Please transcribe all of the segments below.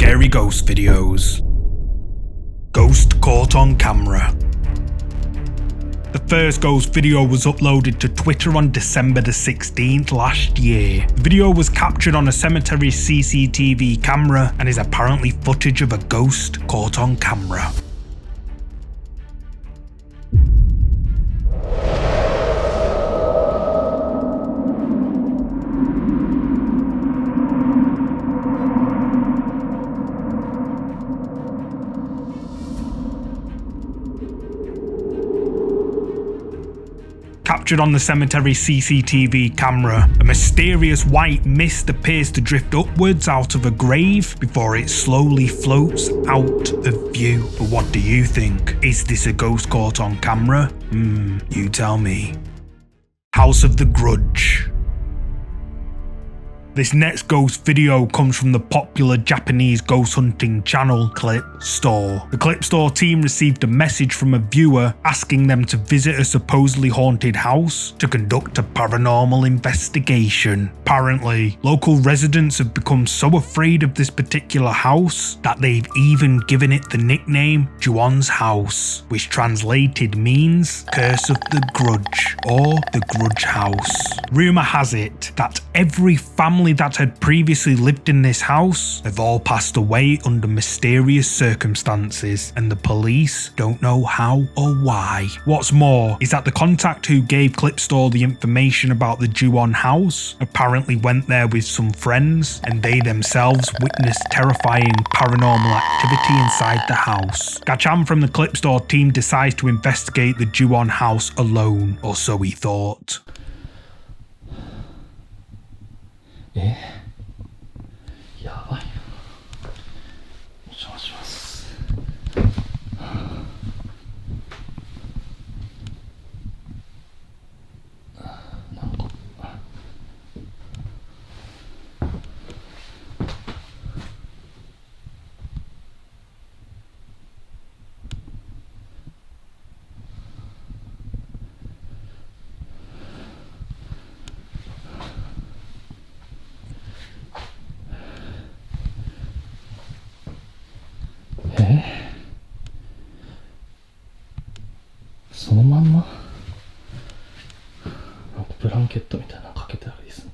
scary ghost videos. Ghost caught on camera. The first ghost video was uploaded to Twitter on December the 16th last year. The video was captured on a cemetery CCTV camera and is apparently footage of a ghost caught on camera. Captured on the cemetery CCTV camera, a mysterious white mist appears to drift upwards out of a grave before it slowly floats out of view. But what do you think? Is this a ghost caught on camera? You tell me. House of the Grudge. This next ghost video comes from the popular Japanese ghost hunting channel Clipstore. The Clipstore team received a message from a viewer asking them to visit a supposedly haunted house to conduct a paranormal investigation. Apparently, local residents have become so afraid of this particular house that they've even given it the nickname Juon's House, which translated means Curse of the Grudge or the Grudge House. Rumour has it that every family that had previously lived in this house have all passed away under mysterious circumstances, and the police don't know how or why. What's more is that the contact who gave Clipstore the information about the Juon house apparently went there with some friends, and they themselves witnessed terrifying paranormal activity inside the house. Gachan from the Clipstore team decides to investigate the Juon house alone, or so he thought. やばいな。お邪魔します。なんかそのまんまなんかブランケットみたいなのかけてあるですね。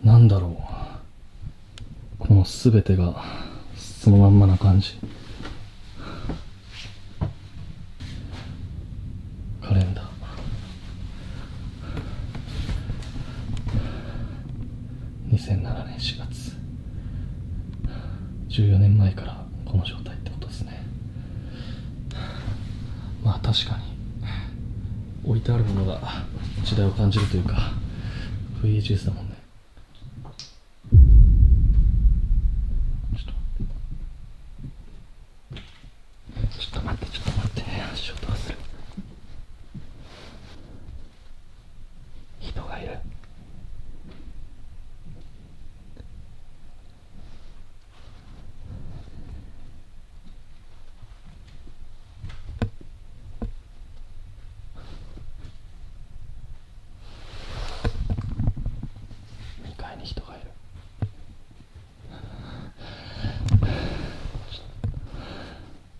なんだろう、このすべてがそのまんまな感じ。カレンダー、2007年4月、14年前からこの状態ってことですね。まあ確かに置いてあるものが時代を感じるというか VHS だもんね。ちょっと待って、足音がする。人がいる。2階に人がいる。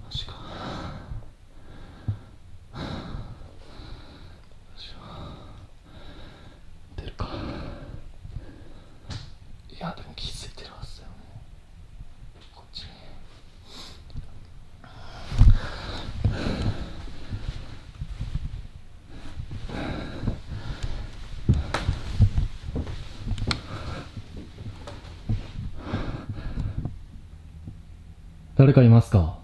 マジか。出るか。いやでも気づいてるはずだよね。こっちに。誰かいますか？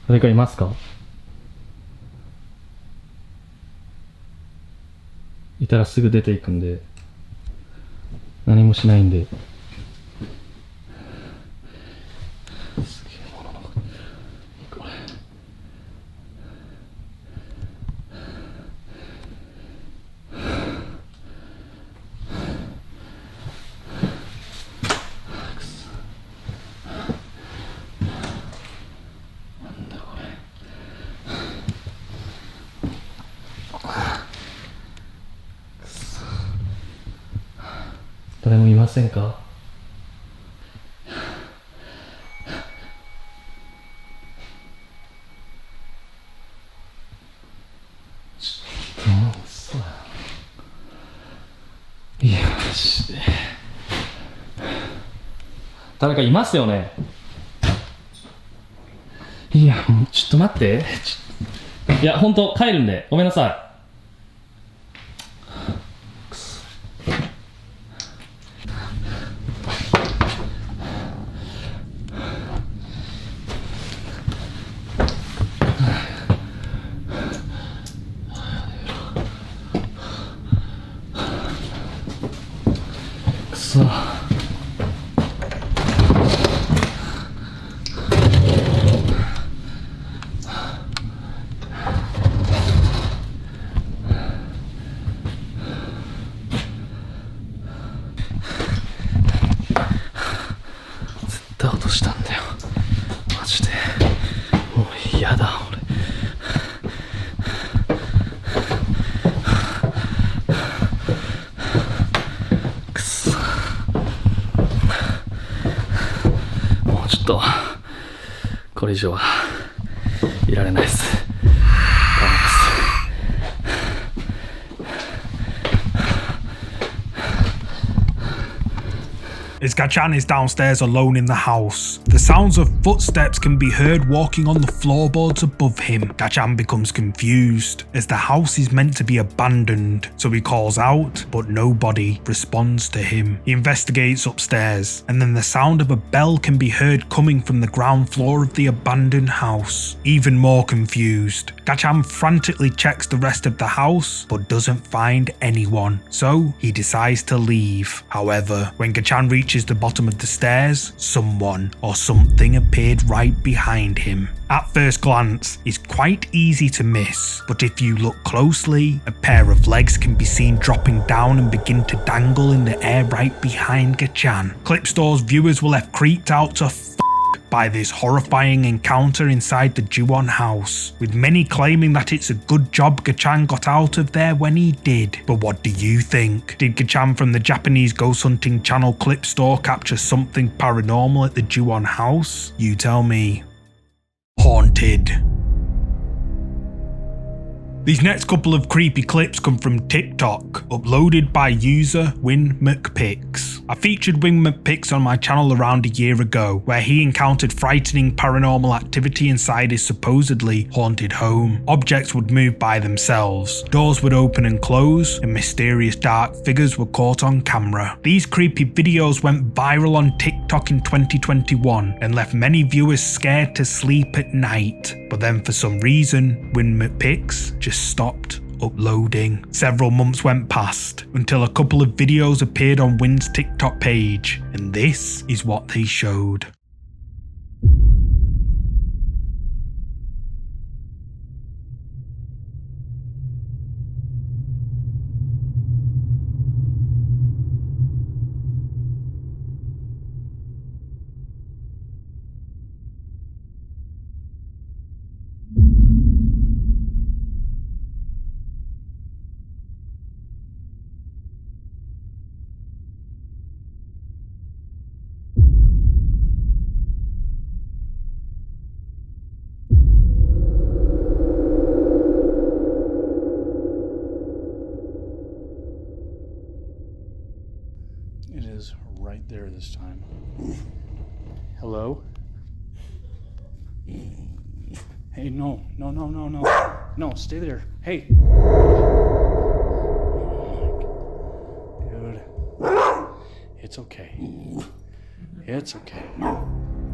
誰かいますか？いたらすぐ出ていくんで、何もしないんで。すげえもの残ってる。これ。誰もいませんか？そうや。いや、誰かいますよね？いや、もうちょっと待って。いや、ほんと、帰るんで。ごめんなさい。くそ。絶対落としたんだよ。マジで。もう嫌だ、俺。ちょっとこれ以上はいられないです。頑張ります。As Gachan is downstairs alone in the house, the sounds of footsteps can be heard walking on the floorboards above him. Gachan becomes confused, as the house is meant to be abandoned, so he calls out, but nobody responds to him. He investigates upstairs, and then the sound of a bell can be heard coming from the ground floor of the abandoned house. Even more confused, Gachan frantically checks the rest of the house, but doesn't find anyone, so he decides to leave. However, when Gachan reaches the bottom of the stairs, someone or something appeared right behind him. At first glance, it's quite easy to miss, but if you look closely, a pair of legs can be seen dropping down and begin to dangle in the air right behind Gachan. Clipstore's viewers were left creeped out to by this horrifying encounter inside the Ju-on house, with many claiming that it's a good job Gachan got out of there when he did. But what do you think? Did Gachan from the Japanese ghost hunting channel Clipstore capture something paranormal at the Ju-on house? You tell me. Haunted. These next couple of creepy clips come from TikTok, uploaded by user Win McPix. I featured Win McPix on my channel around a year ago, where he encountered frightening paranormal activity inside his supposedly haunted home. Objects would move by themselves, doors would open and close, and mysterious dark figures were caught on camera. These creepy videos went viral on TikTok in 2021 and left many viewers scared to sleep at night. But then for some reason, Win McPix just stopped uploading. Several months went past until a couple of videos appeared on Win's TikTok page, and this is what they showed. It is right there this time. Hello? Hey, no. No, stay there. Hey. Dude. It's okay. It's okay.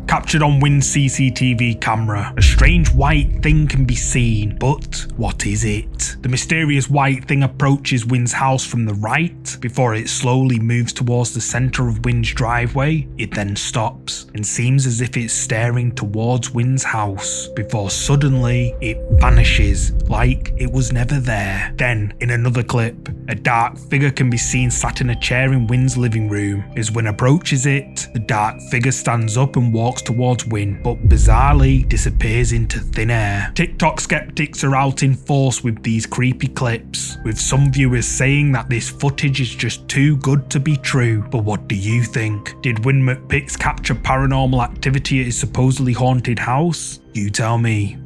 Captured on Win's CCTV camera, a strange white thing can be seen, but what is it? The mysterious white thing approaches Win's house from the right. Before it slowly moves towards the center of Win's driveway, it then stops and seems as if it's staring towards Win's house, before suddenly it vanishes like it was never there. Then, in another clip, a dark figure can be seen sat in a chair in Win's living room. As Win approaches it, the dark figure stands up and walks towards Win, but bizarrely disappears into thin air. TikTok skeptics are out in force with these creepy clips, with some viewers saying that this footage is just too good to be true. But what do you think? Did Win McPix capture paranormal activity at his supposedly haunted house? You tell me.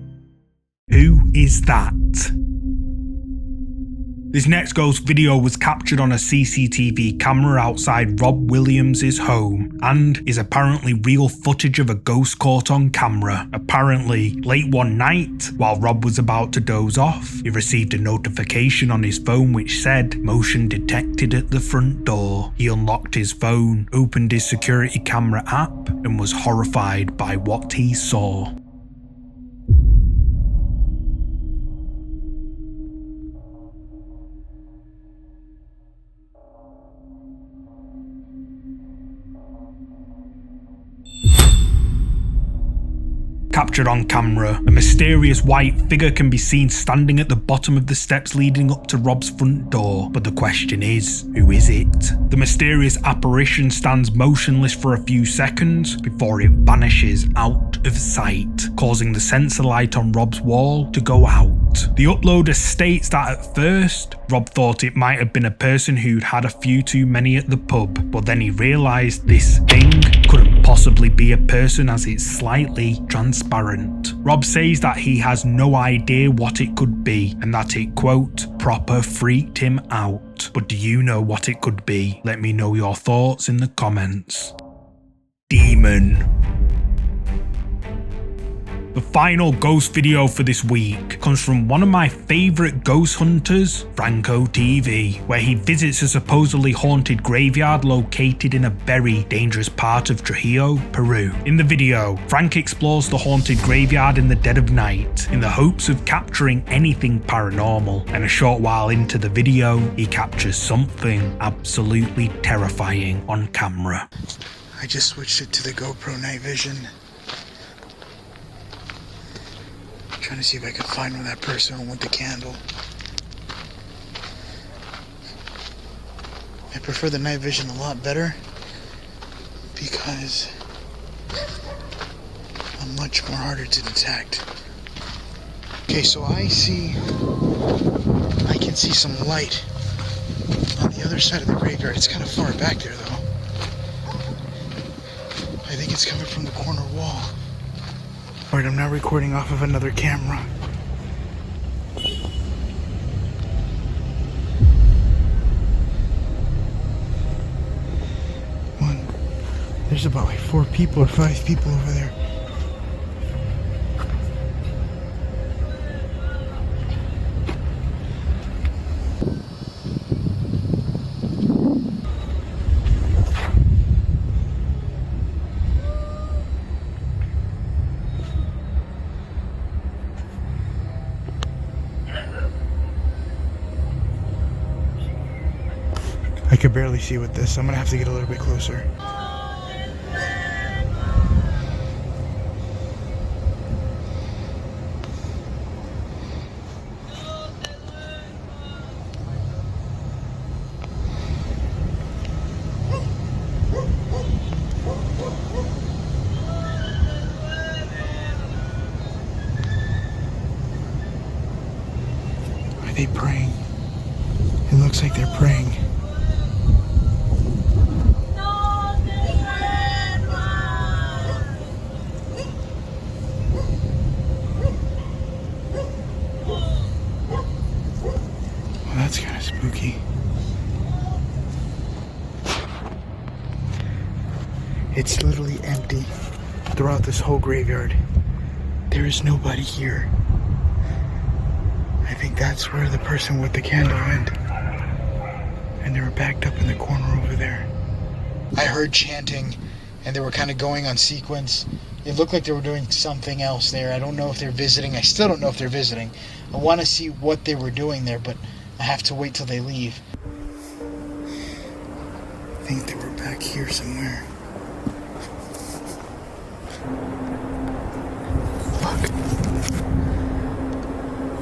Who is that? This next ghost video was captured on a CCTV camera outside Rob Williams' home and is apparently real footage of a ghost caught on camera. Apparently, late one night, while Rob was about to doze off, he received a notification on his phone which said motion detected at the front door. He unlocked his phone, opened his security camera app, and was horrified by what he saw. Captured on camera, a mysterious white figure can be seen standing at the bottom of the steps leading up to Rob's front door. But the question is, who is it? The mysterious apparition stands motionless for a few seconds before it vanishes out of sight, causing the sensor light on Rob's wall to go out. The uploader states that at first, Rob thought it might have been a person who'd had a few too many at the pub, but then he realised this thing couldn't possibly be a person as it's slightly transparent. Rob says that he has no idea what it could be and that it, quote, proper freaked him out. But do you know what it could be? Let me know your thoughts in the comments. Demon. The final ghost video for this week comes from one of my favourite ghost hunters, Franco TV, where he visits a supposedly haunted graveyard located in a very dangerous part of Trujillo, Peru. In the video, Frank explores the haunted graveyard in the dead of night in the hopes of capturing anything paranormal, and a short while into the video, he captures something absolutely terrifying on camera. I just switched it to the GoPro night vision. Trying to see if I can find where that person went with the candle. I prefer the night vision a lot better because I'm much more harder to detect. Okay, so I can see some light on the other side of the graveyard. It's kind of far back there though. I think it's coming from the corner wall. Alright, I'm now recording off of another camera. There's about like 4 people or 5 people over there. I could barely see with this. I'm gonna have to get a little bit closer. Are they praying? It looks like they're praying. That's kind of spooky. It's literally empty throughout this whole graveyard. There is nobody here. I think that's where the person with the candle went. And they were backed up in the corner over there. I heard chanting and they were kind of going on sequence. It looked like they were doing something else there. I don't know if they're visiting. I still don't know if they're visiting. I want to see what they were doing there, but I have to wait till they leave. I think they were back here somewhere. Look.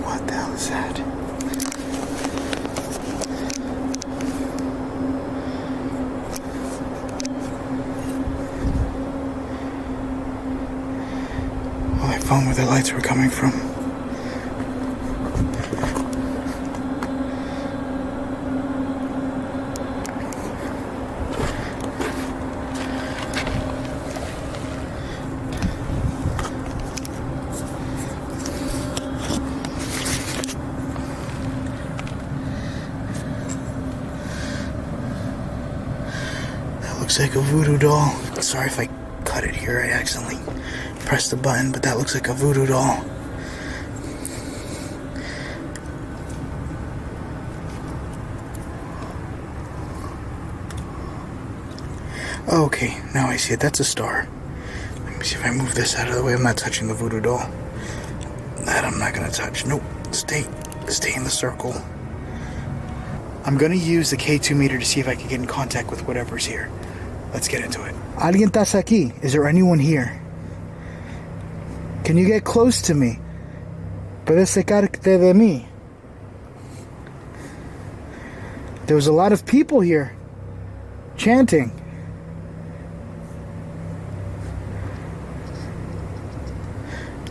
What the hell is that? phone where the lights were coming from. That looks like a voodoo doll. Sorry if I cut it here. I accidentally pressed the button, but that looks like a voodoo doll. Okay, now I see it. That's a star. Let me see if I move this out of the way. I'm not touching the voodoo doll. That I'm not gonna touch. Nope. Stay in the circle. I'm gonna use the K2 meter to see if I can get in contact with whatever's here. Let's get into it. ¿Alguien estás aquí? Is there anyone here? Can you get close to me? Puedes sacarte de mí. There was a lot of people here chanting.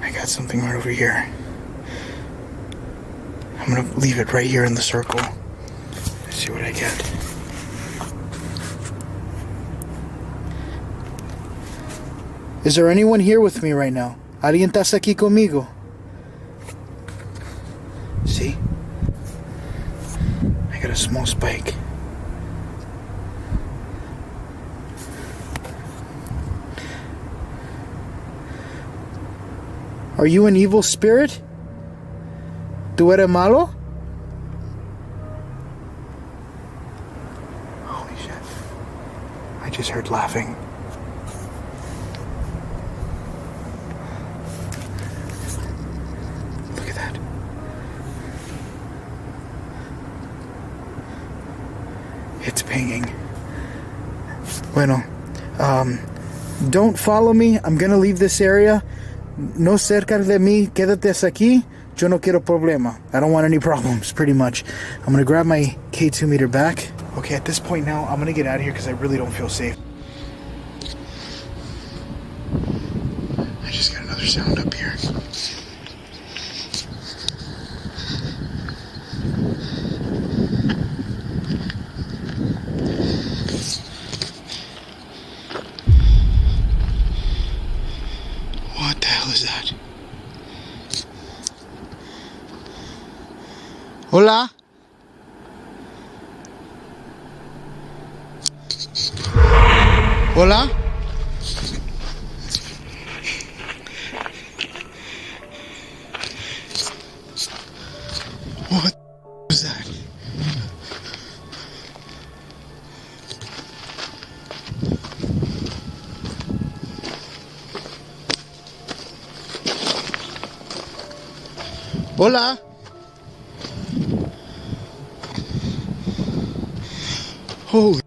I got something right over here. I'm gonna leave it right here in the circle. Let's see what I get. Is there anyone here with me right now? ¿Alguien está aquí conmigo? See? I got a small spike. Are you an evil spirit? ¿Tú eres malo? Holy shit. I just heard laughing. Look at that. It's pinging. Bueno, don't follow me. I'm gonna leave this area. No cerca de mí. Quédate aquí. Yo no quiero problema. I don't want any problems, pretty much. I'm gonna grab my K2 meter back. Okay, at this point now, I'm gonna get out of here because I really don't feel safe. I just got another sound up here. What the hell is that? Hola? Hola? What was that? Hola? Holy,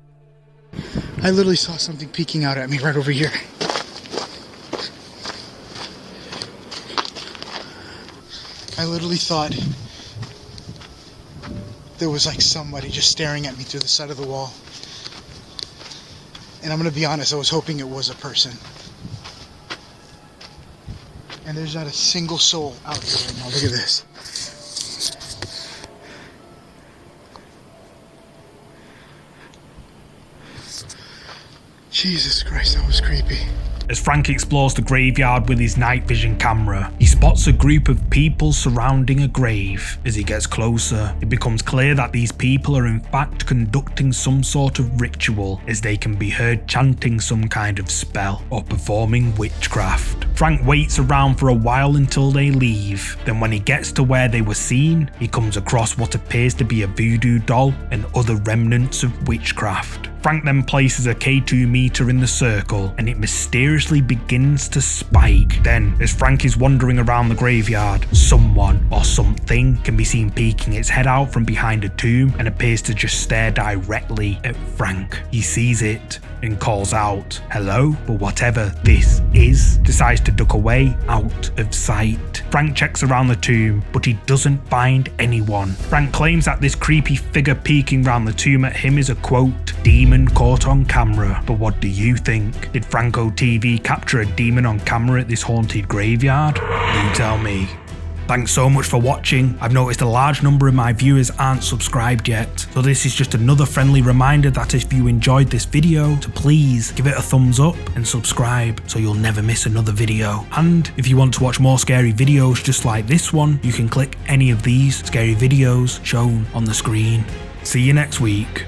I literally saw something peeking out at me right over here. I literally thought there was like somebody just staring at me through the side of the wall. And I'm gonna be honest, I was hoping it was a person. And there's not a single soul out here right now. Look at this. Jesus Christ, that was creepy. As Frank explores the graveyard with his night vision camera, he spots a group of people surrounding a grave. As he gets closer, it becomes clear that these people are in fact conducting some sort of ritual, as they can be heard chanting some kind of spell or performing witchcraft. Frank waits around for a while until they leave. Then when he gets to where they were seen, he comes across what appears to be a voodoo doll and other remnants of witchcraft. Frank then places a K2 meter in the circle and it mysteriously begins to spike. Then, as Frank is wandering around the graveyard, someone or something thing can be seen peeking its head out from behind a tomb and appears to just stare directly at Frank. He sees it and calls out, "Hello?" But whatever this is decides to duck away out of sight. Frank checks around the tomb, but he doesn't find anyone. Frank claims that this creepy figure peeking round the tomb at him is a quote, demon caught on camera. But what do you think? Did Franco TV capture a demon on camera at this haunted graveyard? You tell me. Thanks so much for watching. I've noticed a large number of my viewers aren't subscribed yet, so this is just another friendly reminder that if you enjoyed this video, to please give it a thumbs up and subscribe so you'll never miss another video. And if you want to watch more scary videos just like this one, you can click any of these scary videos shown on the screen. See you next week.